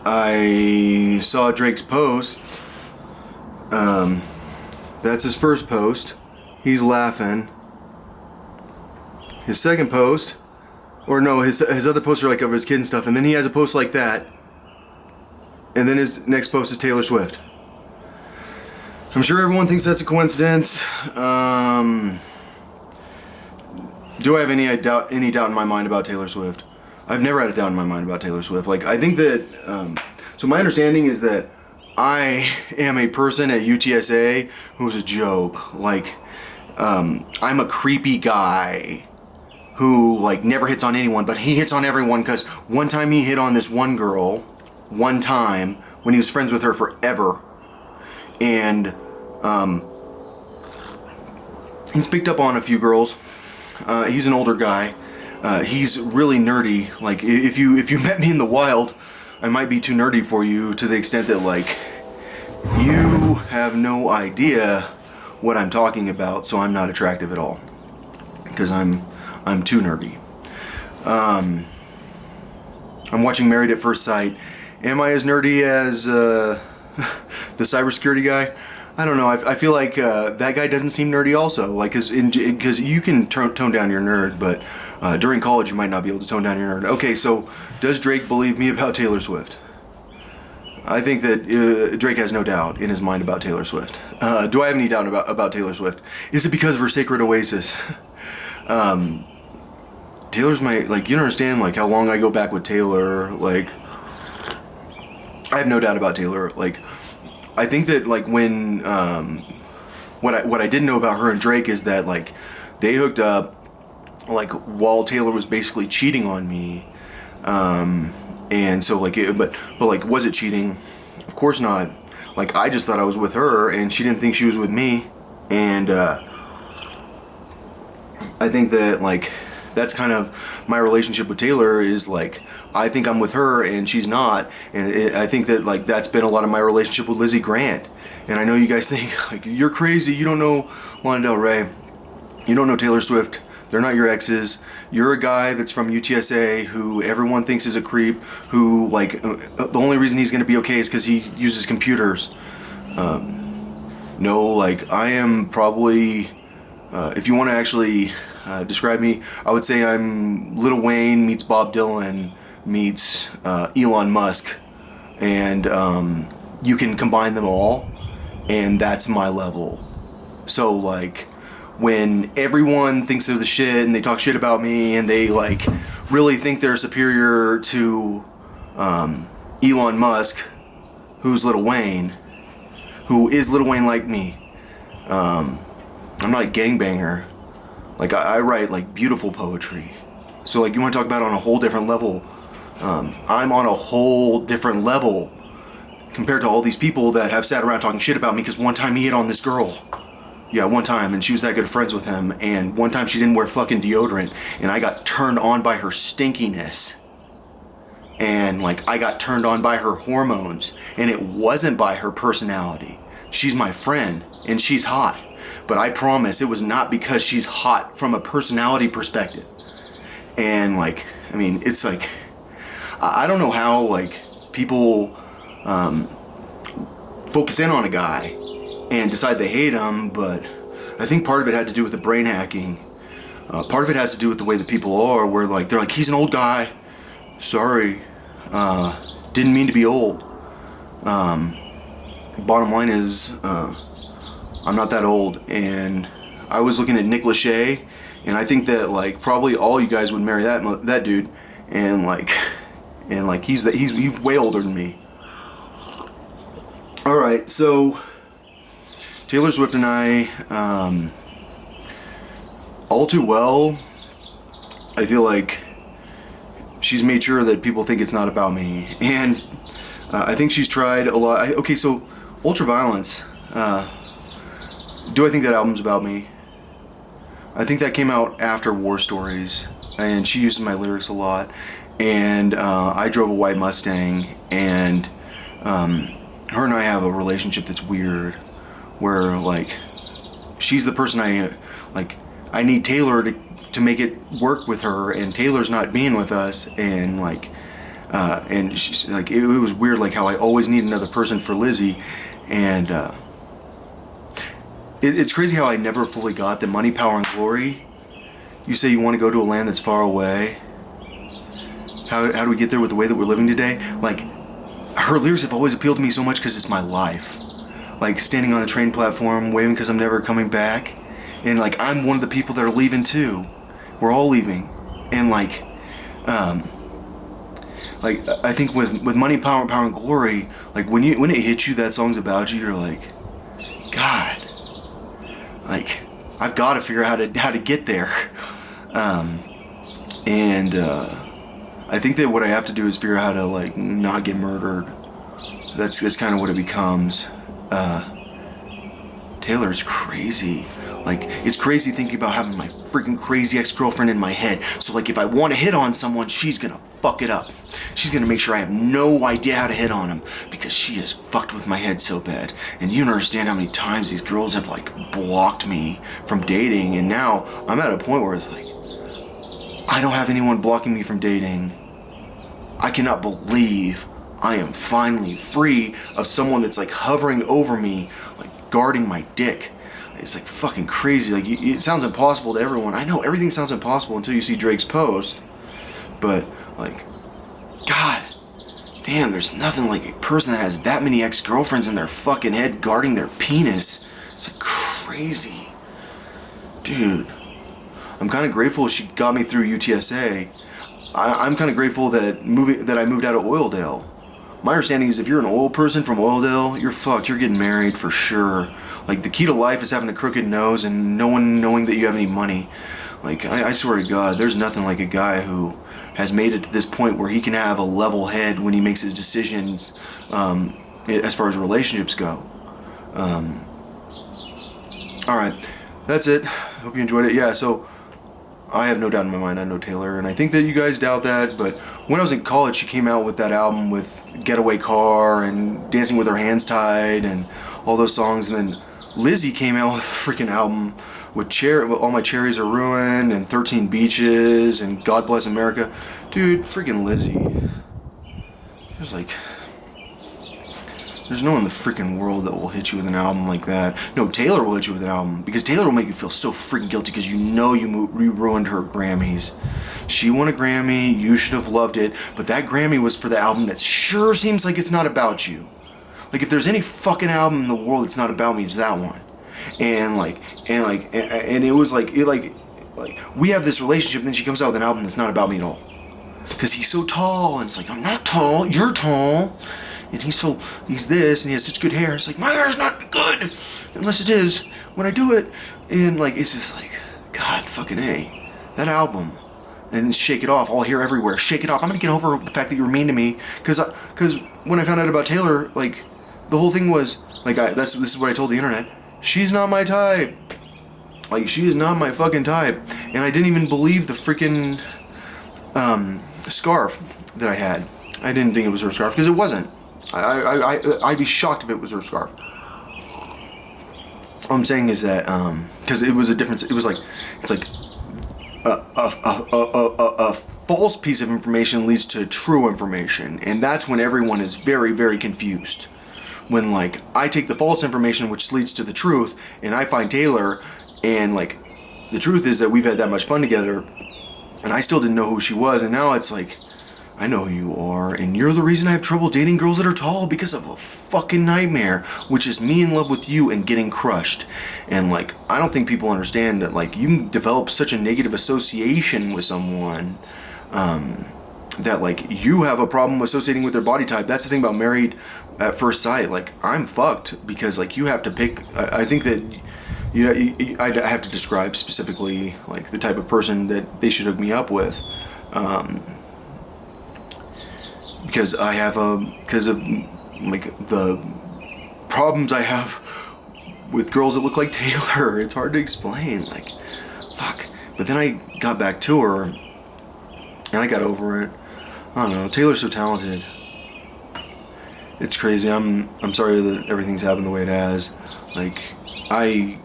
I saw Drake's post. That's his first post. He's laughing. His second post, or no, his other posts are like of his kid and stuff, and then he has a post like that, and then his next post is Taylor Swift. I'm sure everyone thinks that's a coincidence. Do I have any doubt in my mind about Taylor Swift? I've never had a doubt in my mind about Taylor Swift. Like, I think that, so my understanding is that I am a person at UTSA who's a joke. Like, I'm a creepy guy who, like, never hits on anyone, but he hits on everyone because one time he hit on this one girl, one time, when he was friends with her forever. And, he's picked up on a few girls. He's an older guy. He's really nerdy. Like, if you met me in the wild, I might be too nerdy for you, to the extent that, like, you have no idea what I'm talking about, so I'm not attractive at all. Because I'm too nerdy. I'm watching Married at First Sight. Am I as nerdy as the cybersecurity guy? I don't know. I feel like that guy doesn't seem nerdy also. Like, because you can tone down your nerd, but during college you might not be able to tone down your nerd. Okay, so does Drake believe me about Taylor Swift? I think that Drake has no doubt in his mind about Taylor Swift. Do I have any doubt about Taylor Swift? Is it because of her Sacred Oasis? Taylor's my, like, you don't understand, like, how long I go back with Taylor. Like, I have no doubt about Taylor. Like, I think that, like, when what I didn't know about her and Drake is that, like, they hooked up, like, while Taylor was basically cheating on me. And so, like, but like, was it cheating? Of course not. Like, I just thought I was with her, and she didn't think she was with me. And I think that, like, that's kind of my relationship with Taylor is, like, I think I'm with her and she's not. And I think that, like, that's been a lot of my relationship with Lizzie Grant. And I know you guys think, like, you're crazy, you don't know Lana Del Rey, you don't know Taylor Swift, they're not your exes. You're a guy that's from UTSA who everyone thinks is a creep, who, like, the only reason he's going to be okay is because he uses computers. No, like, I am probably, if you want to actually describe me, I would say I'm Lil Wayne meets Bob Dylan meets Elon Musk. And you can combine them all, and that's my level. So, like, when everyone thinks they're the shit and they talk shit about me and they, like, really think they're superior to Elon Musk, who's Lil Wayne, who is Lil Wayne like me. I'm not a gangbanger. Like, I write, like, beautiful poetry. So, like, you want to talk about on a whole different level. I'm on a whole different level compared to all these people that have sat around talking shit about me because one time he hit on this girl. Yeah, one time, and she was that good friends with him, and one time she didn't wear fucking deodorant, and I got turned on by her stinkiness. And, like, I got turned on by her hormones, and it wasn't by her personality. She's my friend, and she's hot. But I promise it was not because she's hot from a personality perspective. And, like, I mean, it's like, I don't know how, like, people focus in on a guy and decide they hate him, but I think part of it had to do with the brain hacking. Part of it has to do with the way that people are, where, like, they're like, he's an old guy. Sorry. Didn't mean to be old. Bottom line is, I'm not that old, and I was looking at Nick Lachey, and I think that, like, probably all you guys would marry that dude, and he's way older than me. All right, so Taylor Swift and I, all too well, I feel like she's made sure that people think it's not about me, and I think she's tried a lot. Okay, so Ultraviolence. Do I think that album's about me? I think that came out after War Stories, and she uses my lyrics a lot. And I drove a white Mustang, and her and I have a relationship that's weird, where, like, she's the person I need Taylor to make it work with her, and Taylor's not being with us, and, like, And she's like, it was weird, like how I always need another person for Lizzie, and it's crazy how I never fully got the money, power, and glory. You say you want to go to a land that's far away. How do we get there with the way that we're living today? Like, her lyrics have always appealed to me so much because it's my life. Like, standing on the train platform, waving because I'm never coming back. And, like, I'm one of the people that are leaving, too. We're all leaving. And, like, I think with money, power, and glory, like, when it hits you, that song's about you, you're like, God, like, I've got to figure out how to get there. I think that what I have to do is figure out how to, like, not get murdered. That's kind of what it becomes. Taylor's crazy. Like, it's crazy thinking about having my freaking crazy ex-girlfriend in my head. So, like, if I want to hit on someone, she's gonna fuck it up. She's gonna make sure I have no idea how to hit on him because she has fucked with my head so bad. And you don't understand how many times these girls have, like, blocked me from dating. And now I'm at a point where it's like, I don't have anyone blocking me from dating. I cannot believe I am finally free of someone that's, like, hovering over me, like, guarding my dick. It's, like, fucking crazy. Like, it sounds impossible to everyone. I know everything sounds impossible until you see Drake's post. But, like, God damn, there's nothing like a person that has that many ex-girlfriends in their fucking head guarding their penis. It's, like, crazy. Dude. I'm kind of grateful she got me through UTSA. I'm kind of grateful that I moved out of Oildale. My understanding is if you're an oil person from Oildale, you're fucked. You're getting married for sure. Like, the key to life is having a crooked nose and no one knowing that you have any money. Like, I swear to God, there's nothing like a guy who has made it to this point where he can have a level head when he makes his decisions as far as relationships go. Alright, that's it. Hope you enjoyed it. Yeah, so I have no doubt in my mind I know Taylor, and I think that you guys doubt that, but when I was in college, she came out with that album with Getaway Car and Dancing with Her Hands Tied and all those songs, and then Lizzie came out with a freaking album with All My Cherries Are Ruined and 13 Beaches and God Bless America. Dude, freaking Lizzie. She was like, there's no one in the freaking world that will hit you with an album like that. No, Taylor will hit you with an album because Taylor will make you feel so freaking guilty because you know you ruined her Grammys. She won a Grammy, you should have loved it, but that Grammy was for the album that sure seems like it's not about you. Like, if there's any fucking album in the world that's not about me, it's that one. And it was like we have this relationship, and then she comes out with an album that's not about me at all. Because he's so tall, and it's like, I'm not tall, you're tall. And he's this, and he has such good hair. It's like, my hair's not good, unless it is when I do it. And, like, it's just like, God fucking A. That album. And Shake It Off, all here everywhere. Shake It Off. I'm gonna get over the fact that you were mean to me. Because when I found out about Taylor, like, the whole thing was, like, this is what I told the internet. She's not my type. Like, she is not my fucking type. And I didn't even believe the freaking scarf that I had. I didn't think it was her scarf, because it wasn't. I'd be shocked if it was her scarf. All I'm saying is that, because it was a difference. It was like, it's like a false piece of information leads to true information, and that's when everyone is very, very confused. When, like, I take the false information which leads to the truth, and I find Taylor, and, like, the truth is that we've had that much fun together, and I still didn't know who she was, and now it's like, I know who you are, and you're the reason I have trouble dating girls that are tall because of a fucking nightmare, which is me in love with you and getting crushed. And, like, I don't think people understand that, like, you can develop such a negative association with someone, that, like, you have a problem associating with their body type. That's the thing about Married at First Sight. Like, I'm fucked because, like, you have to pick. I think that, you know, I have to describe specifically, like, the type of person that they should hook me up with. Because because of, like, the problems I have with girls that look like Taylor. It's hard to explain. Like, fuck. But then I got back to her, and I got over it. I don't know. Taylor's so talented. It's crazy. I'm sorry that everything's happened the way it has. Like, I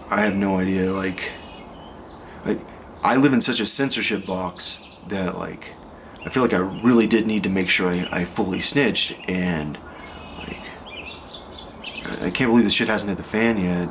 have no idea. Like I live in such a censorship box that, like, I feel like I really did need to make sure I fully snitched, and like I can't believe this shit hasn't hit the fan yet.